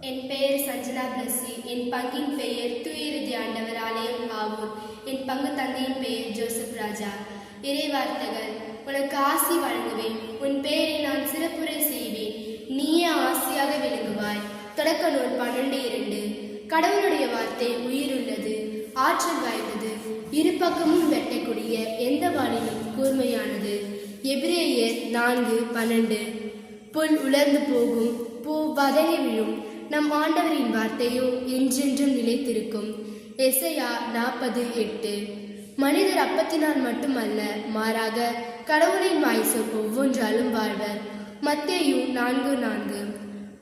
என் பெயர் சஞ்சனா பிளஸ்ஸி. என் பங்கின் பெயர் தூயிறுதி ஆண்டவர் ஆலயம் ஆவூர். என் பங்கு தந்தையின் பெயர் ஜோசப் ராஜா. இறைவார்த்தைகள்: உனக்கு ஆசி வழங்குவேன், உன் பெயரை நான் சிறப்புரை செய்வேன், நீயே ஆசியாக விளங்குவாய். தொடக்க நூல் 12:2. கடவுளுடைய வார்த்தை உயிருள்ளது, ஆற்றல் வாய்ந்தது, இரு பக்கமும் வெட்டக்கூடிய எந்த வாளிலும் கூர்மையானது. எபிரேயர் 4:12. புல் உலர்ந்து போகும், பூ வதங்கி விழும், நம் ஆண்டவரின் வார்த்தையோ என்றென்றும் நிலைத்திருக்கும். எசையா 40:8. மனிதர் அப்பத்தினால் மட்டுமல்ல, மாறாக கடவுளின் வாய்ச்சொல் ஒவ்வொன்றாலும் வாழ்வர். மத்தேயு 4:4.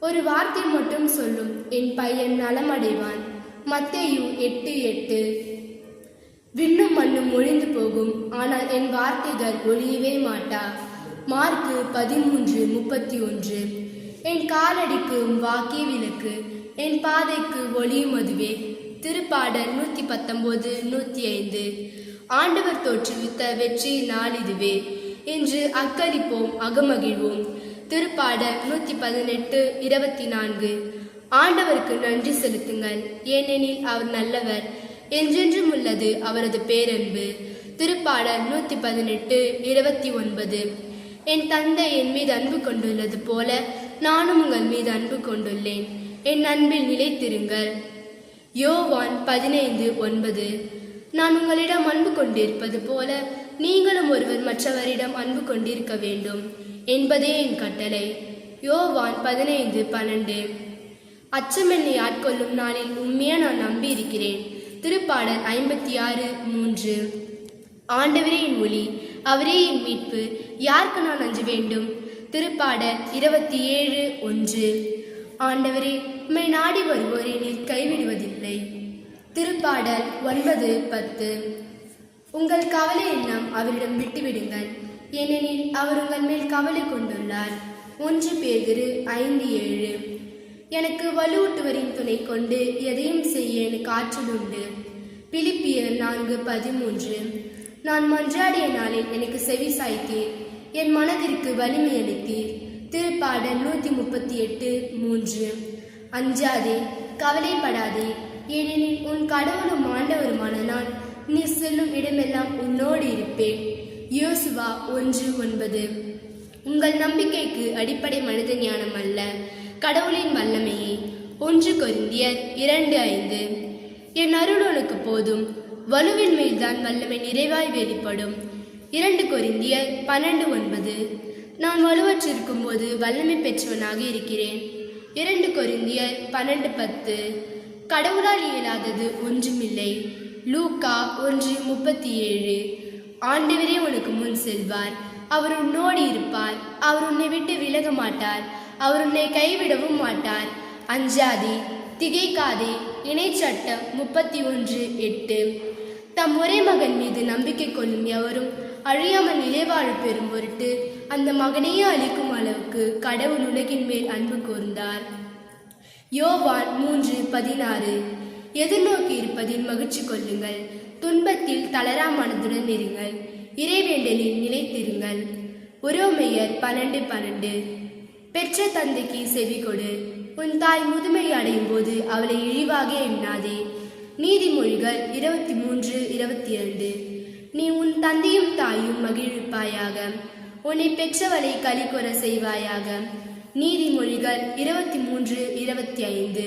ஒரு வார்த்தை மட்டும் சொல்லும், என் பையன் நலமடைவான். மத்தேயு 8:8. விண்ணும் மண்ணும் ஒழிந்து போகும், ஆனால் என் வார்த்தைகள் ஒழியவே மாட்டா. மார்க்கு 13:31. என் காலடிக்கு வாக்கே விளக்கு, என் பாதைக்கு ஒளியும் அதுவே. திருப்பாடல் 119:105. ஆண்டவர் தோற்றுவித்த வெற்றி நாள் இதுவே, என்று அக்களிப்போம் அகமகிழ்வோம். திருப்பாடல் 118:24. ஆண்டவருக்கு நன்றி செலுத்துங்கள், ஏனெனில் அவர் நல்லவர், என்றென்றும் உள்ளது அவரது பேரன்பு. திருப்பாடல் 118:29. என் தந்தை என் மீது அன்பு கொண்டுள்ளது போல நானும் உங்கள் மீது அன்பு கொண்டுள்ளேன், என் அன்பில் நிலைத்திருங்கள். யோவான் 15:9. நான் உங்களிடம் அன்பு கொண்டிருப்பது போல நீங்களும் ஒருவர் மற்றவரிடம் அன்பு கொண்டிருக்க வேண்டும் என்பதே என் கட்டளை. யோவான் 15:12. அச்சம் என்னை ஆட்கொள்ளும் நாளில் உண்மையா நான் நம்பி இருக்கிறேன். திருப்பாடல் 56:3. ஆண்டவரே என் ஒளி, அவரே என் மீட்பு, யாருக்கு நான் அஞ்ச வேண்டும்? திருப்பாடல் 27:1. ஆண்டவரே, உம்மை நாடி வருவோரை நீர் கைவிடுவதில்லை. திருப்பாடல் 9:10. உங்கள் கவலை எண்ணம் அவரிடம் விட்டுவிடுங்கள், ஏனெனில் அவர் உங்கள் மேல் கவலை கொண்டுள்ளார். 1 பேதுரு 5:7. எனக்கு வலுவூட்டுவரின் துணை கொண்டு எதையும் செய்ய எனக்கு ஆற்றல் உண்டு. பிலிப்பியர் 4:13. நான் மன்றாடிய நாளில் எனக்கு செவி சாய்த்தீர், என் மனதிற்கு வலிமை அளித்தீர். திருப்பாடல் 138:3. அஞ்சாதே, கவலைப்படாதே, ஏனெனில் உன் கடவுளும் ஆண்டவருமான நான் நீ செல்லும் இடமெல்லாம் உன்னோடு இருப்பேன். யோசுவா 1:9. உங்கள் நம்பிக்கைக்கு அடிப்படை மனித ஞானம் அல்ல, கடவுளின் வல்லமையே. 1 கொரிந்தியர் 2:5. என் அருள் உனக்கு போதும், வலுவின் மேல்தான் வல்லமை நிறைவாய் வெளிப்படும். 2 கொரிந்தியர் 12:9. நான் வலுவற்றிருக்கும் போது வல்லமை பெற்றவனாக இருக்கிறேன். 2 கொரிந்தியர் 12:10. கடவுளால் இயலாதது ஒன்றுமில்லை. லூக்கா 1:37. ஆண்டவரே உனக்கு முன் செல்வார், அவர் உன்னோடு இருப்பார், அவர் உன்னை விட்டு விலக மாட்டார், அவர் உன்னை கைவிடவும் மாட்டார். அஞ்சாதே, திகைக்காதே. இணைச்சட்டம் 31:8. தம் ஒரே மகன் மீது நம்பிக்கை கொள்ளும் எவரும் அழியாமல் நிலைவாழ் பெறும் பொருட்டு அந்த மகனையே அளிக்கும் அளவுக்கு கடவுள் உலகின் மேல் அன்பு கூர்ந்தார். யோவான் 3:16. எதிர்நோக்கி இருப்பதில் மகிழ்ச்சி கொள்ளுங்கள், துன்பத்தில் தளரா மனதுடன் இருங்கள், இறைவேண்டலில் நிலைத்திருங்கள். உரோமையர் 12:12. பெற்ற தந்தைக்கு செவி கொடு, உன் தாய் முதுமை அடையும் போது அவளை இழிவாக எண்ணாதே. நீதிமொழிகள் 23:22. நீ உன் தந்தையும் தாயும் மகிழ்விப்பாயாக, உன்னை பெற்றவளை களிகொற செய்வாயாக. நீதிமொழிகள் 23:25.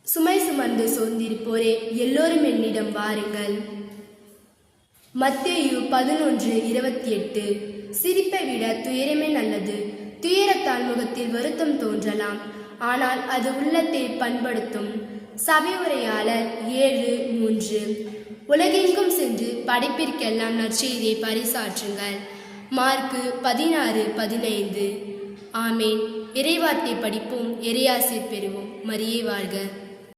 சுமை சுமந்து சோர்ந்திருப்போரே, எல்லோரும் என்னிடம் வாருங்கள். மத்தேயு 11:28. சிரிப்பை விட துயரமே நல்லது. துயரத்தால் முகத்தில் வருத்தம் தோன்றலாம், ஆனால் அது உள்ளத்தை பண்படுத்தும். சபை உரையாளர் 7:3. உலகெங்கும் சென்று படைப்பிற்கெல்லாம் நற்செய்தியை பறைசாற்றுங்கள். மார்க்கு 16:15. ஆமேன். இறைவார்த்தை படிப்போம், இறையாசிர் பெறுவோம். மரியே வாழ்க.